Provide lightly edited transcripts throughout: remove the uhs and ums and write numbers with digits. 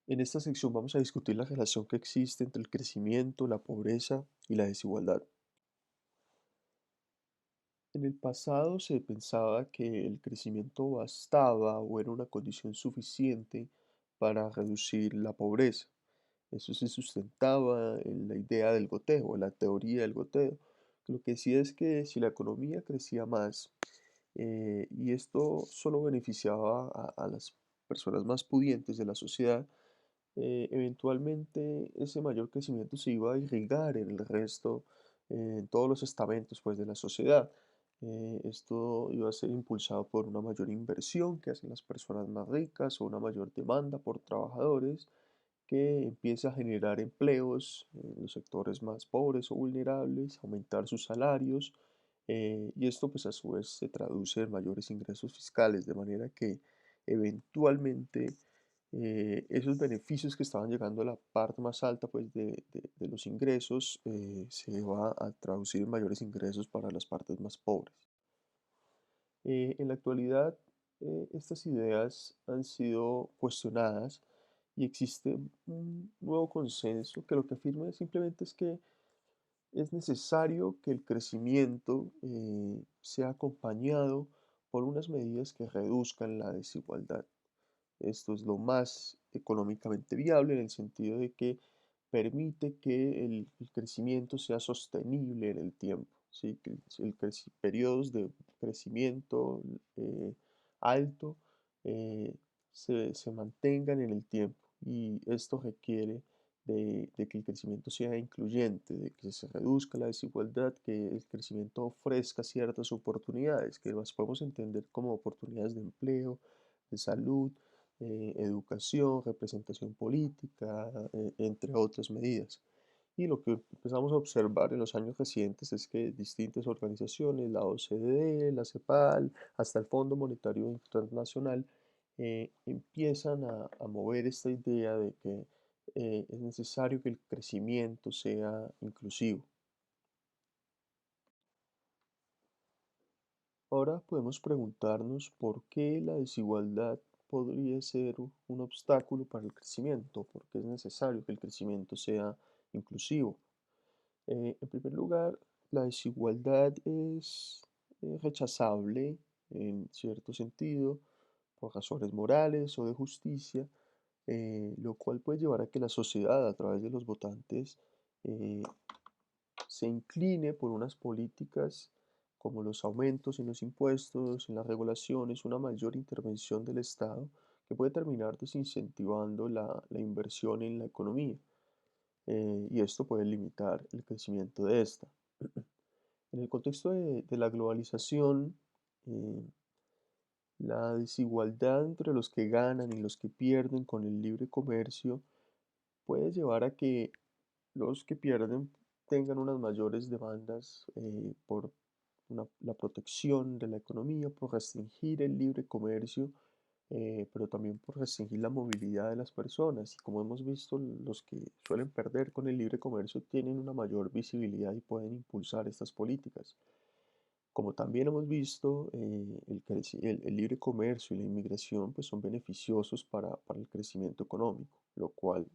En esta sección vamos a discutir la relación que existe entre el crecimiento, la pobreza y la desigualdad. En el pasado se pensaba que el crecimiento bastaba o era una condición suficiente para reducir la pobreza. Eso se sustentaba en la idea del goteo, la teoría del goteo, que lo que decía es que si la economía crecía más, y esto solo beneficiaba a las personas más pudientes de la sociedad, eventualmente ese mayor crecimiento se iba a irrigar en el resto, en todos los estamentos pues, de la sociedad. Esto iba a ser impulsado por una mayor inversión que hacen las personas más ricas o una mayor demanda por trabajadores que empieza a generar empleos en los sectores más pobres o vulnerables, aumentar sus salarios, y esto pues a su vez se traduce en mayores ingresos fiscales, de manera que eventualmente esos beneficios que estaban llegando a la parte más alta pues de los ingresos se va a traducir en mayores ingresos para las partes más pobres. En la actualidad, estas ideas han sido cuestionadas y existe un nuevo consenso que lo que afirma simplemente es que es necesario que el crecimiento sea acompañado por unas medidas que reduzcan la desigualdad. Esto es lo más económicamente viable en el sentido de que permite que el crecimiento sea sostenible en el tiempo, ¿sí? Que periodos de crecimiento alto eh, se mantengan en el tiempo y esto requiere de que el crecimiento sea incluyente, de que se reduzca la desigualdad, que el crecimiento ofrezca ciertas oportunidades, que las podemos entender como oportunidades de empleo, de salud, educación, representación política, entre otras medidas. Y lo que empezamos a observar en los años recientes es que distintas organizaciones, la OCDE, la CEPAL, hasta el Fondo Monetario Internacional, empiezan a mover esta idea de que es necesario que el crecimiento sea inclusivo. Ahora podemos preguntarnos por qué la desigualdad podría ser un obstáculo para el crecimiento, por qué es necesario que el crecimiento sea inclusivo. En primer lugar, la desigualdad es rechazable en cierto sentido por razones morales o de justicia, lo cual puede llevar a que la sociedad, a través de los votantes, eh, se incline por unas políticas como los aumentos en los impuestos, en las regulaciones, una mayor intervención del Estado que puede terminar desincentivando la inversión en la economía, y esto puede limitar el crecimiento de esta. En el contexto de la globalización, eh, la desigualdad entre los que ganan y los que pierden con el libre comercio puede llevar a que los que pierden tengan unas mayores demandas por la protección de la economía, por restringir el libre comercio, pero también por restringir la movilidad de las personas. Y como hemos visto, los que suelen perder con el libre comercio tienen una mayor visibilidad y pueden impulsar estas políticas. Como también hemos visto, el libre comercio y la inmigración pues, son beneficiosos para el crecimiento económico, lo cual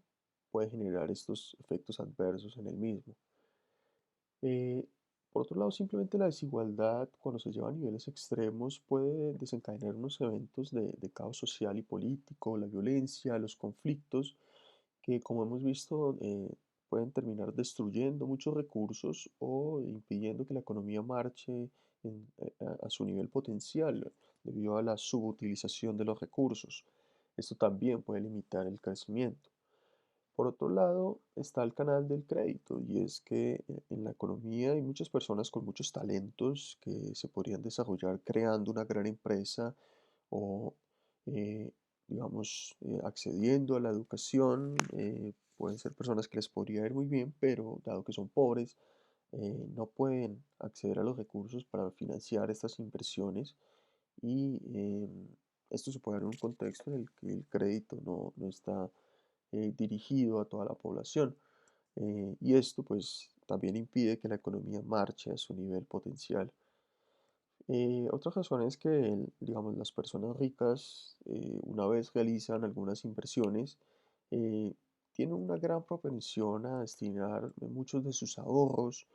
puede generar estos efectos adversos en el mismo. Eh, por otro lado, simplemente la desigualdad, cuando se lleva a niveles extremos, puede desencadenar unos eventos de caos social y político, la violencia, los conflictos, que como hemos visto pueden terminar destruyendo muchos recursos o impidiendo que la economía marche a su nivel potencial debido a la subutilización de los recursos. Esto también puede limitar el crecimiento. Por otro lado, está el canal del crédito, y es que en la economía hay muchas personas con muchos talentos que se podrían desarrollar creando una gran empresa o, eh, digamos, accediendo a la educación. Pueden ser personas que les podría ir muy bien, pero dado que son pobres, no pueden acceder a los recursos para financiar estas inversiones y esto se puede dar en un contexto en el que el crédito no está dirigido a toda la población. Y esto pues también impide que la economía marche a su nivel potencial. Otra razón es que, digamos, las personas ricas, una vez realizan algunas inversiones, eh, tienen una gran propensión a destinar muchos de sus ahorros,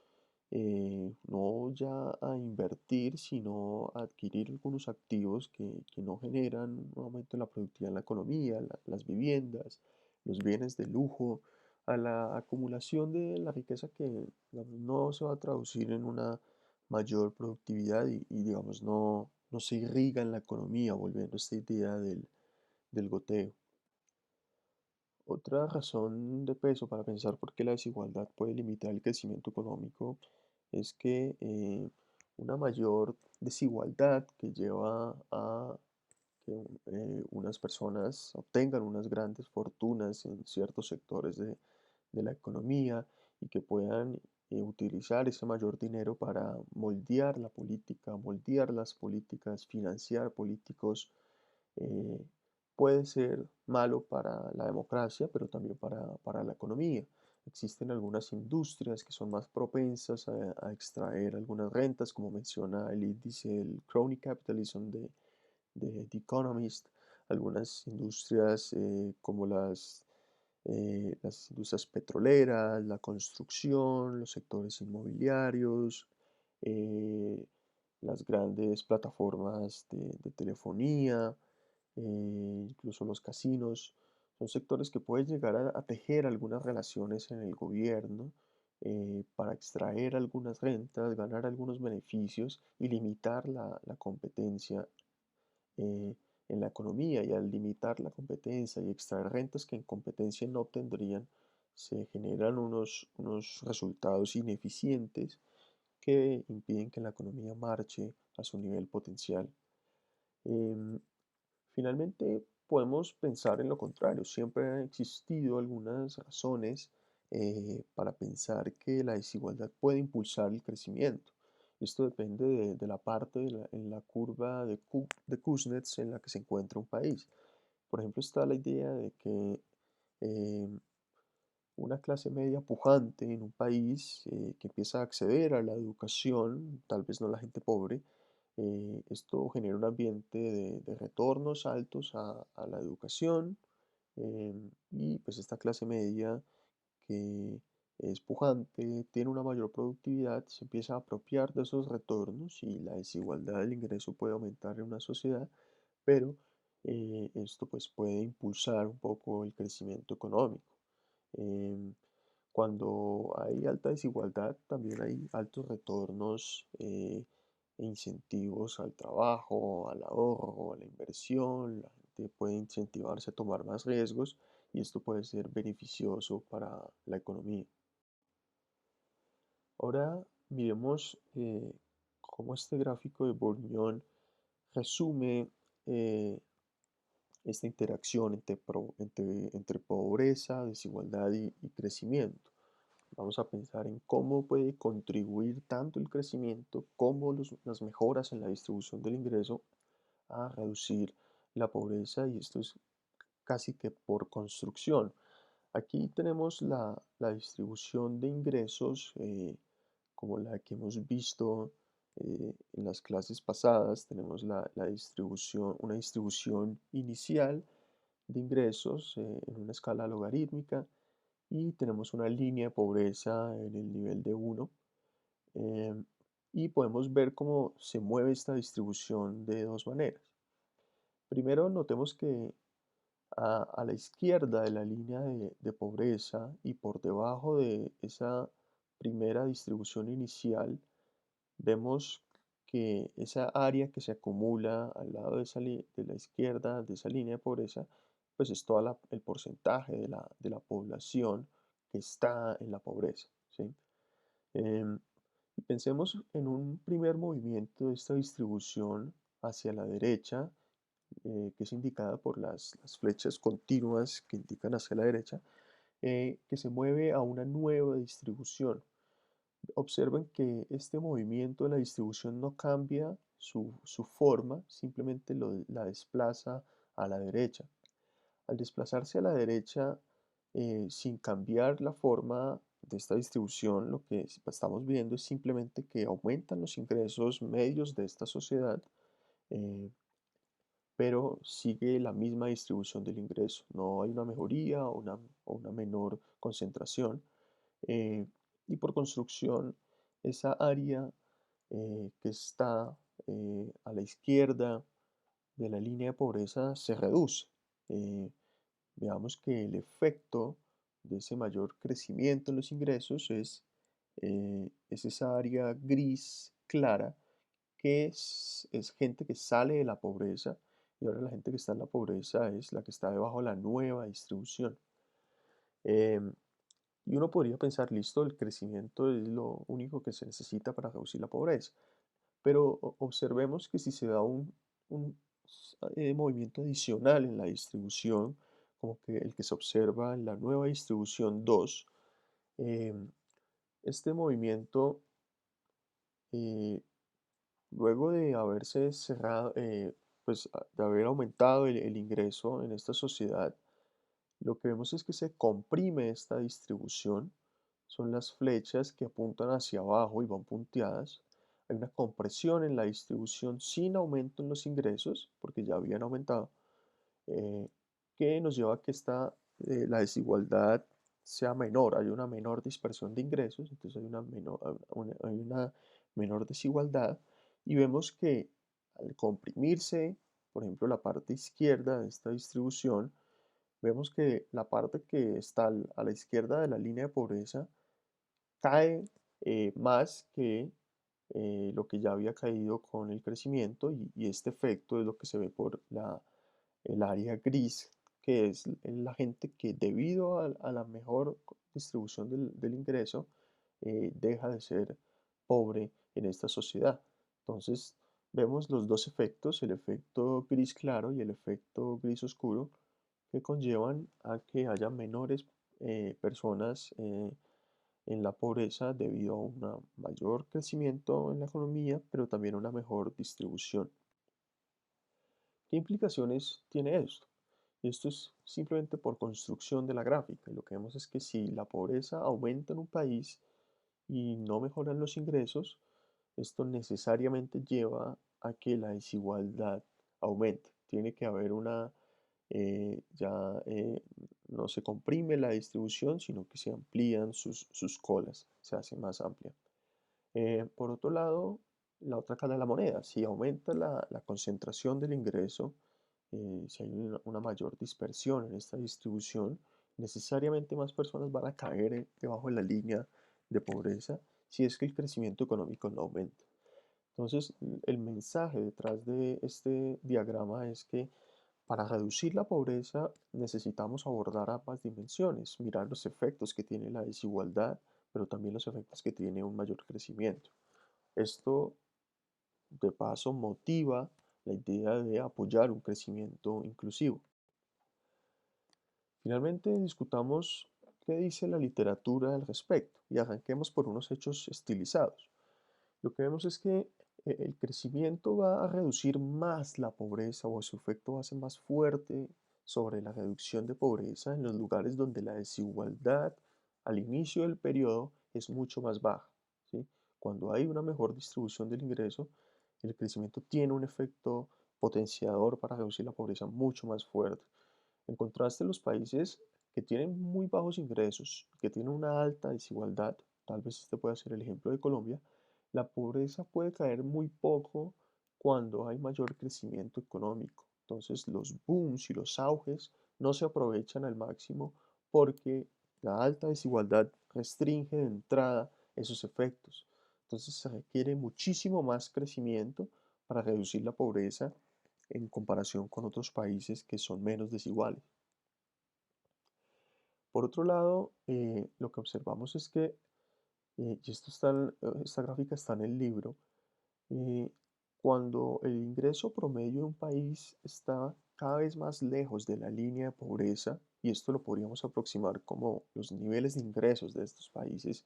no ya a invertir, sino a adquirir algunos activos que no generan un aumento en la productividad en la economía, las viviendas, los bienes de lujo, a la acumulación de la riqueza que, digamos, no se va a traducir en una mayor productividad digamos, no se irriga en la economía, volviendo a esta idea del goteo. Otra razón de peso para pensar por qué la desigualdad puede limitar el crecimiento económico es que una mayor desigualdad que lleva a que unas personas obtengan unas grandes fortunas en ciertos sectores de la economía y que puedan utilizar ese mayor dinero para moldear la política, moldear las políticas, financiar políticos, eh, puede ser malo para la democracia, pero también para la economía. Existen algunas industrias que son más propensas a extraer algunas rentas, como menciona el índice, el Crony Capitalism de The Economist, algunas industrias como las industrias petroleras, la construcción, los sectores inmobiliarios, eh, las grandes plataformas de telefonía, incluso los casinos, son sectores que pueden llegar a tejer algunas relaciones en el gobierno para extraer algunas rentas, ganar algunos beneficios y limitar la competencia eh, en la economía. Y al limitar la competencia y extraer rentas que en competencia no obtendrían, se generan unos resultados ineficientes que impiden que la economía marche a su nivel potencial. Em, Finalmente, podemos pensar en lo contrario. Siempre han existido algunas razones para pensar que la desigualdad puede impulsar el crecimiento. Esto depende de la parte en la curva de Kuznets en la que se encuentra un país. Por ejemplo, está la idea de que eh, una clase media pujante en un país que empieza a acceder a la educación, tal vez no la gente pobre, esto genera un ambiente de retornos altos a la educación y pues esta clase media que es pujante, tiene una mayor productividad, se empieza a apropiar de esos retornos y la desigualdad del ingreso puede aumentar en una sociedad, pero esto pues puede impulsar un poco el crecimiento económico. Em, Cuando hay alta desigualdad, también hay altos retornos e incentivos al trabajo, al ahorro, a la inversión. La gente puede incentivarse a tomar más riesgos y esto puede ser beneficioso para la economía. Ahora miremos cómo este gráfico de Bourdieu resume eh, esta interacción entre pobreza, desigualdad y crecimiento. Vamos a pensar en cómo puede contribuir tanto el crecimiento como las mejoras en la distribución del ingreso a reducir la pobreza y esto es casi que por construcción. Aquí tenemos la distribución de ingresos como la que hemos visto en las clases pasadas. Tenemos la distribución, una distribución inicial de ingresos en una escala logarítmica y tenemos una línea de pobreza en el nivel de 1. em, y podemos ver cómo se mueve esta distribución de dos maneras. Primero, notemos que a la izquierda de la línea de pobreza y por debajo de esa primera distribución inicial, vemos que esa área que se acumula al lado de la izquierda de esa línea de pobreza, pues es todo el porcentaje de la población que está en la pobreza, ¿sí? Em, y pensemos en un primer movimiento de esta distribución hacia la derecha, que es indicada por las flechas continuas que indican hacia la derecha, que se mueve a una nueva distribución. Observen que este movimiento de la distribución no cambia su forma, simplemente la desplaza a la derecha. Al desplazarse a la derecha, sin cambiar la forma de esta distribución, lo que estamos viendo es simplemente que aumentan los ingresos medios de esta sociedad, eh, pero sigue la misma distribución del ingreso. No hay una mejoría o una menor concentración. eh, y por construcción, esa área que está a la izquierda de la línea de pobreza se reduce. Eh, Veamos que el efecto de ese mayor crecimiento en los ingresos es esa área gris clara que es gente que sale de la pobreza, y ahora la gente que está en la pobreza es la que está debajo de la nueva distribución. Em, y uno podría pensar, listo, el crecimiento es lo único que se necesita para reducir la pobreza, pero observemos que si se da un movimiento adicional en la distribución, como que el que se observa en la nueva distribución 2, em, este movimiento, eh, luego de haberse cerrado, pues de haber aumentado el ingreso en esta sociedad, lo que vemos es que se comprime esta distribución. Son las flechas que apuntan hacia abajo y van punteadas. Hay una compresión en la distribución sin aumento en los ingresos, porque ya habían aumentado, eh, que nos lleva a que la desigualdad sea menor, hay una menor dispersión de ingresos, entonces hay una menor desigualdad, y vemos que al comprimirse, por ejemplo, la parte izquierda de esta distribución, vemos que la parte que está a la izquierda de la línea de pobreza cae más que lo que ya había caído con el crecimiento, y este efecto es lo que se ve por el área gris, que es la gente que debido a la mejor distribución del ingreso deja de ser pobre en esta sociedad. Entonces vemos los dos efectos, el efecto gris claro y el efecto gris oscuro, que conllevan a que haya menores personas en la pobreza debido a un mayor crecimiento en la economía, pero también una mejor distribución. ¿Qué implicaciones tiene esto? Esto es simplemente por construcción de la gráfica. Y lo que vemos es que si la pobreza aumenta en un país y no mejoran los ingresos, esto necesariamente lleva a que la desigualdad aumente. Tiene que haber ya no se comprime la distribución, sino que se amplían sus colas, se hace más amplia. Por otro lado, la otra cara de la moneda, si aumenta la concentración del ingreso, si hay una mayor dispersión en esta distribución, necesariamente más personas van a caer debajo de la línea de pobreza si es que el crecimiento económico no aumenta. Entonces, el mensaje detrás de este diagrama es que para reducir la pobreza necesitamos abordar ambas dimensiones, mirar los efectos que tiene la desigualdad, pero también los efectos que tiene un mayor crecimiento. Esto, de paso, motiva la idea de apoyar un crecimiento inclusivo. Finalmente, discutamos qué dice la literatura al respecto y arranquemos por unos hechos estilizados. Lo que vemos es que el crecimiento va a reducir más la pobreza, o su efecto va a ser más fuerte sobre la reducción de pobreza en los lugares donde la desigualdad al inicio del periodo es mucho más baja, ¿sí? Cuando hay una mejor distribución del ingreso, el crecimiento tiene un efecto potenciador para reducir la pobreza mucho más fuerte. En contraste, los países que tienen muy bajos ingresos, que tienen una alta desigualdad, tal vez este pueda ser el ejemplo de Colombia, la pobreza puede caer muy poco cuando hay mayor crecimiento económico. Entonces los booms y los auges no se aprovechan al máximo porque la alta desigualdad restringe de entrada esos efectos. Entonces se requiere muchísimo más crecimiento para reducir la pobreza en comparación con otros países que son menos desiguales. Por otro lado, lo que observamos es que, y esta gráfica está en el libro, eh, cuando el ingreso promedio de un país está cada vez más lejos de la línea de pobreza, y esto lo podríamos aproximar como los niveles de ingresos de estos países,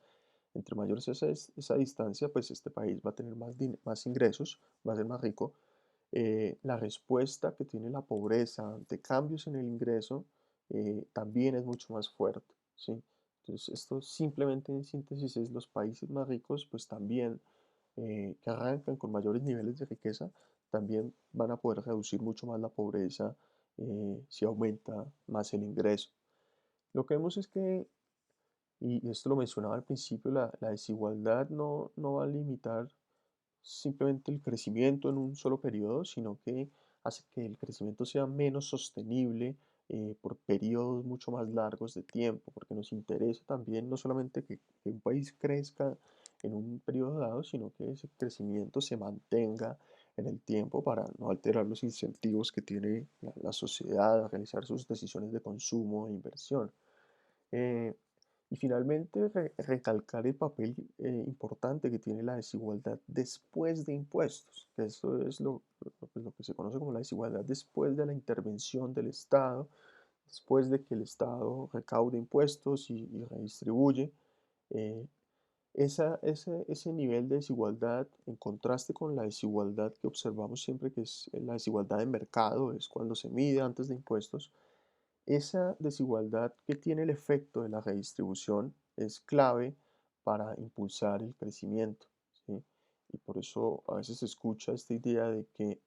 entre mayor sea esa distancia, pues este país va a tener más ingresos, va a ser más rico. La respuesta que tiene la pobreza ante cambios en el ingreso también es mucho más fuerte, ¿sí? Entonces, esto simplemente en síntesis es los países más ricos, pues también que arrancan con mayores niveles de riqueza, también van a poder reducir mucho más la pobreza si aumenta más el ingreso. Lo que vemos es que, y esto lo mencionaba al principio, la desigualdad no va a limitar simplemente el crecimiento en un solo periodo, sino que hace que el crecimiento sea menos sostenible por periodos mucho más largos de tiempo, porque nos interesa también no solamente que un país crezca en un periodo dado, sino que ese crecimiento se mantenga en el tiempo para no alterar los incentivos que tiene la sociedad a realizar sus decisiones de consumo e inversión. Eh, y finalmente, recalcar el papel importante que tiene la desigualdad después de impuestos, que eso es lo que se conoce como la desigualdad después de la intervención del Estado, después de que el Estado recaude impuestos y redistribuye. eh, ese nivel de desigualdad, en contraste con la desigualdad que observamos siempre, que es la desigualdad de mercado, es cuando se mide antes de impuestos, esa desigualdad que tiene el efecto de la redistribución es clave para impulsar el crecimiento, ¿sí? Y por eso a veces se escucha esta idea de que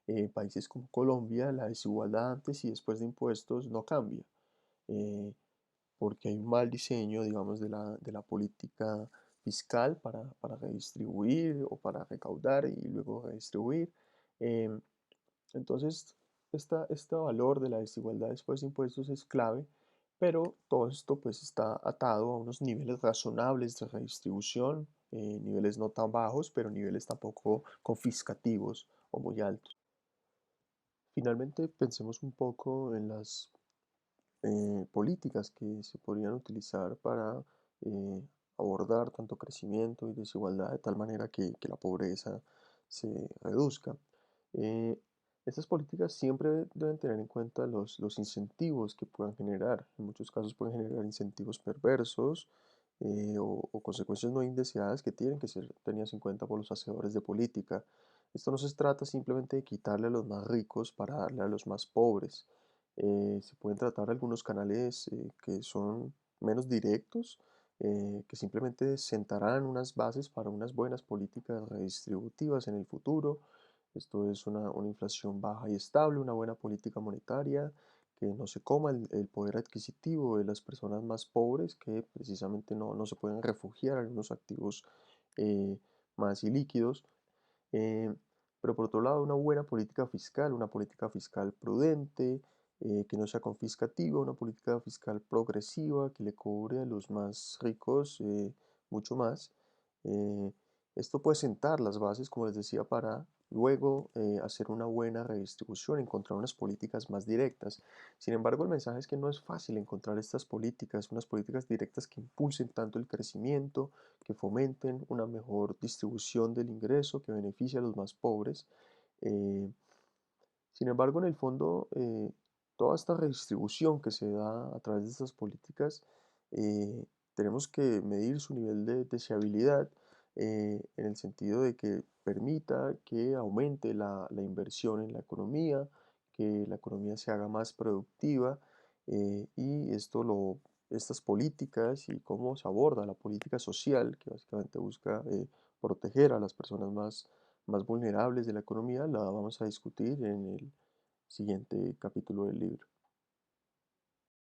en países como Colombia la desigualdad antes y después de impuestos no cambia, eh, porque hay un mal diseño, digamos, de la política fiscal para redistribuir o para recaudar y luego redistribuir. Em, entonces, este valor de la desigualdad después de impuestos es clave, pero todo esto pues está atado a unos niveles razonables de redistribución, niveles no tan bajos, pero niveles tampoco confiscativos o muy altos. Finalmente, pensemos un poco en las políticas que se podrían utilizar para eh, abordar tanto crecimiento y desigualdad de tal manera que la pobreza se reduzca. Eh, Estas políticas siempre deben tener en cuenta los incentivos que puedan generar. En muchos casos pueden generar incentivos perversos o consecuencias no indeseadas que tienen que ser tenidas en cuenta por los hacedores de política. Esto no se trata simplemente de quitarle a los más ricos para darle a los más pobres. Se pueden tratar algunos canales que son menos directos, que simplemente sentarán unas bases para unas buenas políticas redistributivas en el futuro. Esto es una inflación baja y estable, una buena política monetaria, que no se coma el poder adquisitivo de las personas más pobres, que precisamente no se pueden refugiar en unos activos eh, más ilíquidos. Eh, pero por otro lado, una política fiscal prudente, que no sea confiscativa, una política fiscal progresiva que le cobre a los más ricos mucho más. Eh, Esto puede sentar las bases, como les decía, para luego hacer una buena redistribución, encontrar unas políticas más directas. Sin embargo, el mensaje es que no es fácil encontrar estas políticas, unas políticas directas que impulsen tanto el crecimiento, que fomenten una mejor distribución del ingreso, que beneficie a los más pobres. Eh, Sin embargo, en el fondo, toda esta redistribución que se da a través de estas políticas, tenemos que medir su nivel de deseabilidad en el sentido de que permita que aumente la inversión en la economía, que la economía se haga más productiva y estas políticas y cómo se aborda la política social, que básicamente busca proteger a las personas más vulnerables de la economía, la vamos a discutir en el siguiente capítulo del libro.